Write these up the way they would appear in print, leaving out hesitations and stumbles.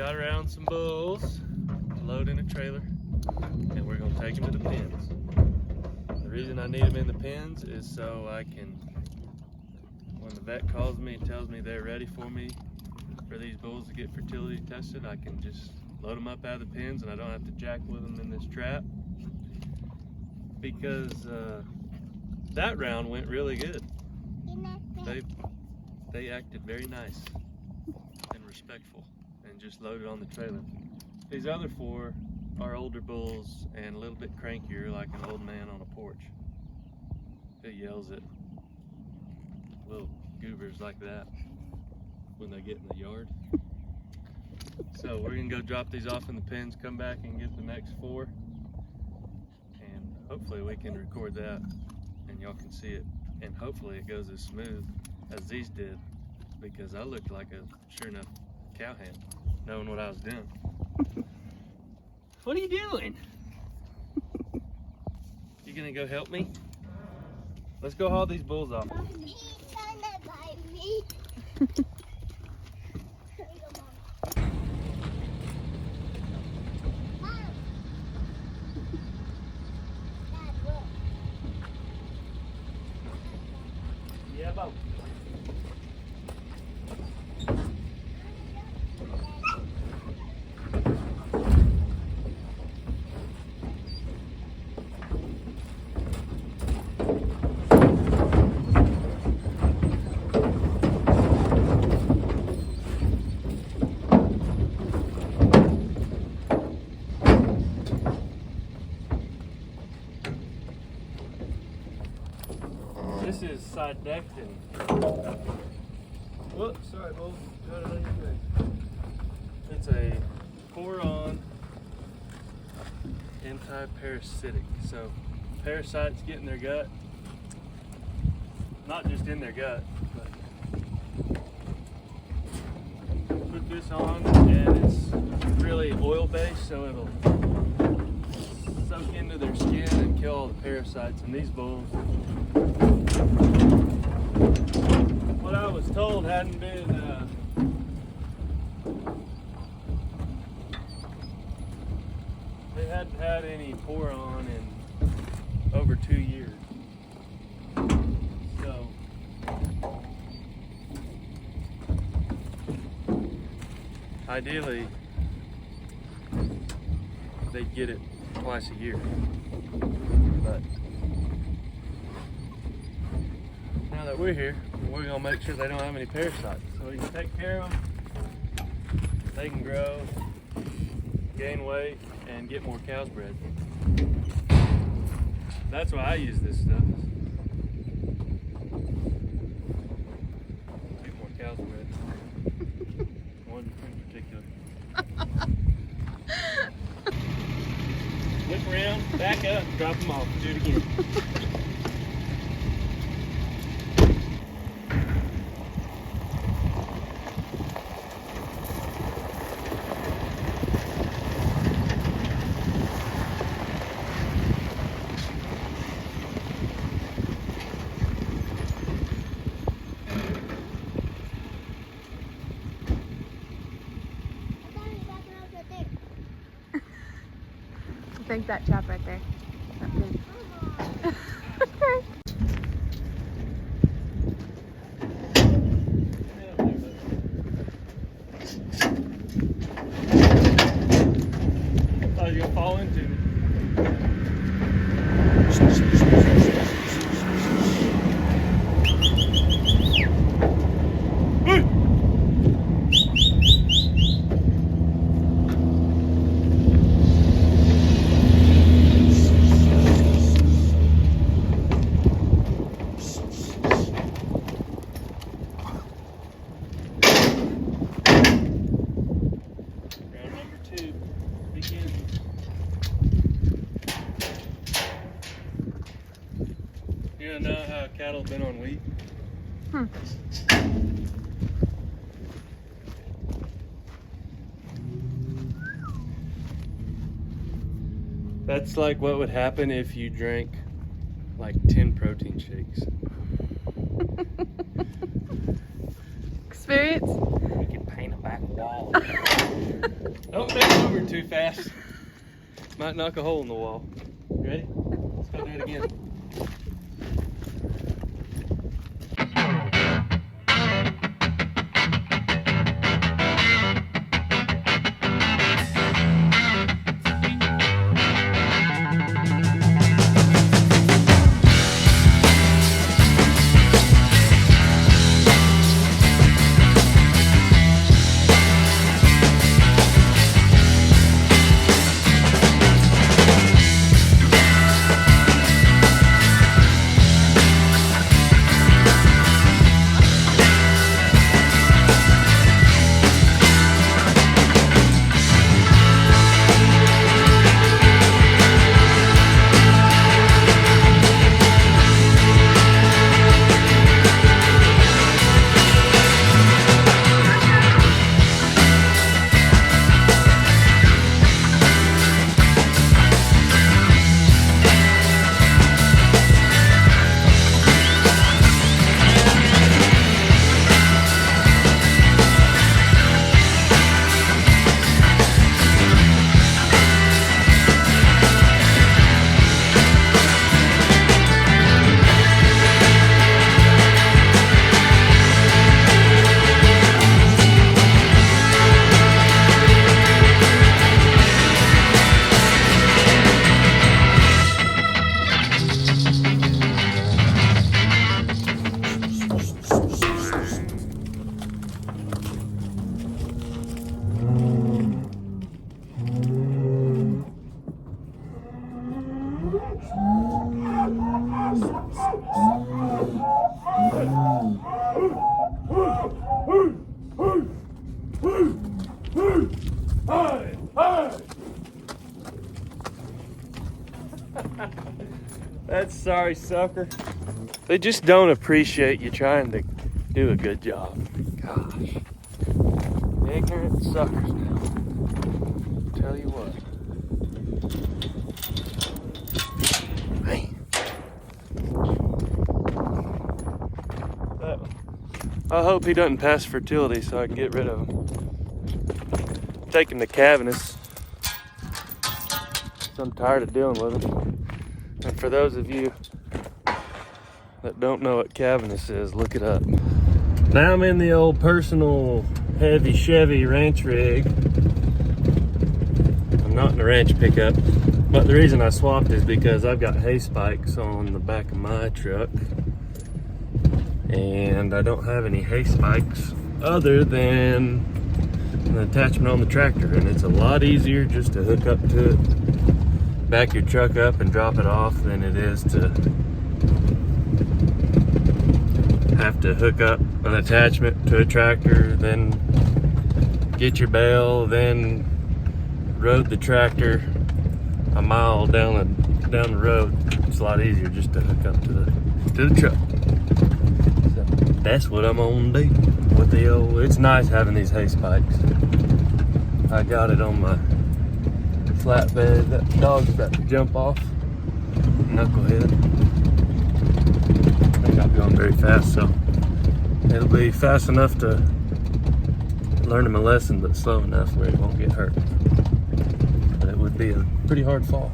got around some bulls, load in a trailer, and we're gonna take them to the pens. The reason I need them in the pens is so I can, when the vet calls me and tells me they're ready for me for these bulls to get fertility tested, I can just load them up out of the pens and I don't have to jack with them in this trap, because that round went really good. They acted very nice and respectful and just loaded on the trailer. These other four are older bulls and a little bit crankier, like an old man on a porch who yells at little goobers like that when they get in the yard. So we're gonna go drop these off in the pens, come back and get the next four, and hopefully we can record that and y'all can see it, and hopefully it goes as smooth as these did, because I looked like a sure enough cowhand, knowing what I was doing. What are you doing? You gonna go help me? Let's go haul these bulls off. He's gonna bite me. Yeah, Bo. This is side decked and whoops, sorry, Bull. It's a pour-on anti-parasitic. So parasites get in their gut, not just in their gut, but put this on and it's really oil-based, so it'll soak into their skin and kill all the parasites in these bulls. What I was told hadn't been they hadn't had any pour on in over 2 years. So ideally they get it twice a year, but now that we're here, we're gonna make sure they don't have any parasites, so we can take care of them. They can grow, gain weight, and get more cows bred. That's why I use this stuff. Get more cows bred. One in particular. Look around, back up, drop them off. Do it again. I think that chap right there. That pin. Okay. I thought you were gonna fall into me. You know how cattle been on wheat? That's like what would happen if you drank like 10 protein shakes. Experience? We could paint a back wall. Don't bend over too fast. Might knock a hole in the wall. Ready? Let's go do it again. That's sorry, sucker. They just don't appreciate you trying to do a good job. Gosh. Ignorant suckers now. Tell you what. Man. I hope he doesn't pass fertility so I can get rid of him. Take him to cavernous. I'm tired of dealing with them. And for those of you that don't know what cavernous is, look it up. Now I'm in the old personal heavy Chevy ranch rig. I'm not in the ranch pickup, but the reason I swapped is because I've got hay spikes on the back of my truck, and I don't have any hay spikes other than an attachment on the tractor, and it's a lot easier just to hook up to it, back your truck up and drop it off, than it is to have to hook up an attachment to a tractor, then get your bale, then road the tractor a mile down the road. It's a lot easier just to hook up to the truck. So that's what I'm gonna do with the old. It's nice having these hay spikes. I got it on my flatbed. That dog's about to jump off. Knucklehead. They're not going very fast, so it'll be fast enough to learn him a lesson, but slow enough where he won't get hurt. But it would be a pretty hard fall.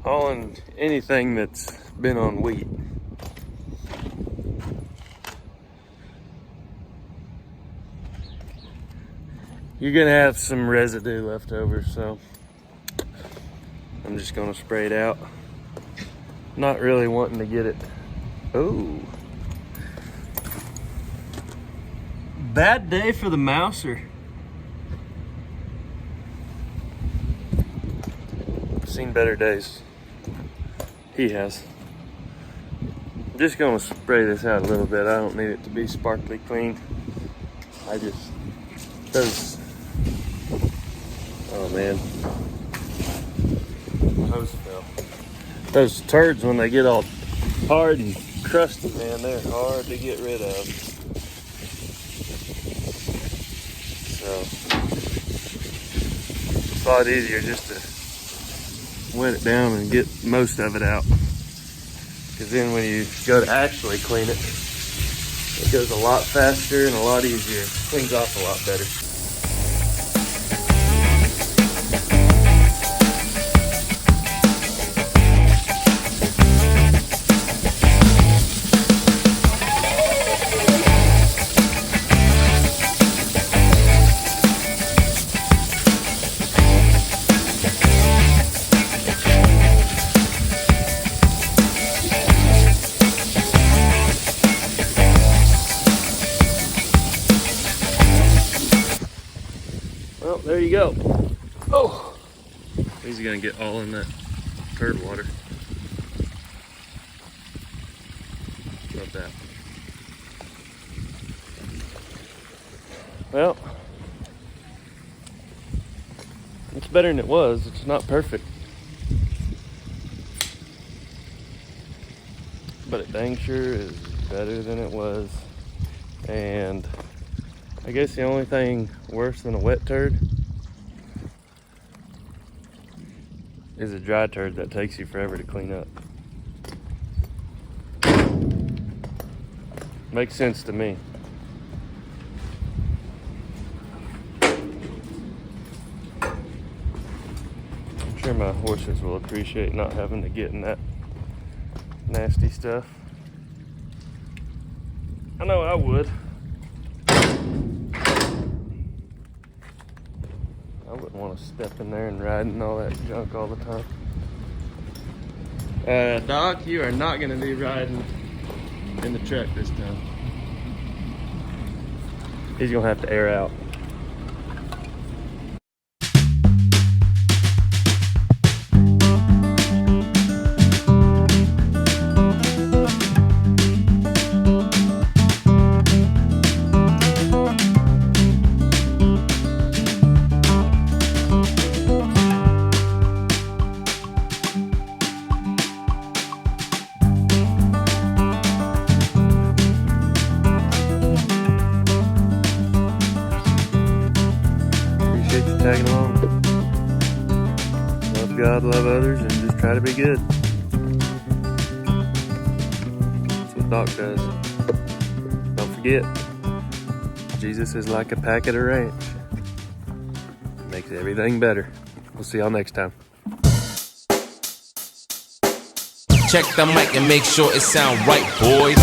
Hauling anything that's been on wheat. you're gonna have some residue left over, so I'm just gonna spray it out. Not really wanting to get it. Oh, bad day for the mouser. I've seen better days. He has. I'm just gonna spray this out a little bit. I don't need it to be sparkly clean. I just, those, oh man, hose fell. Those turds, when they get all hard and crusty, man, they're hard to get rid of. So it's a lot easier just to wet it down and get most of it out. Because then when you go to actually clean it, it goes a lot faster and a lot easier. Cleans off a lot better. Well, there you go. Oh, he's gonna get all in that turd water. Love that. Well, it's better than it was. It's not perfect, but it dang sure is better than it was. And I guess the only thing worse than a wet turd is a dry turd that takes you forever to clean up. Makes sense to me. I'm sure my horses will appreciate not having to get in that nasty stuff. I know I would. I wouldn't want to step in there and ride in all that junk all the time. Doc, you are not going to be riding in the truck this time. He's going to have to air out. Tagging along. Love God, love others, and just try to be good. That's what Doc does. Don't forget, Jesus is like a packet of ranch. Makes everything better. We'll see y'all next time. Check the mic and make sure it sound right, boys.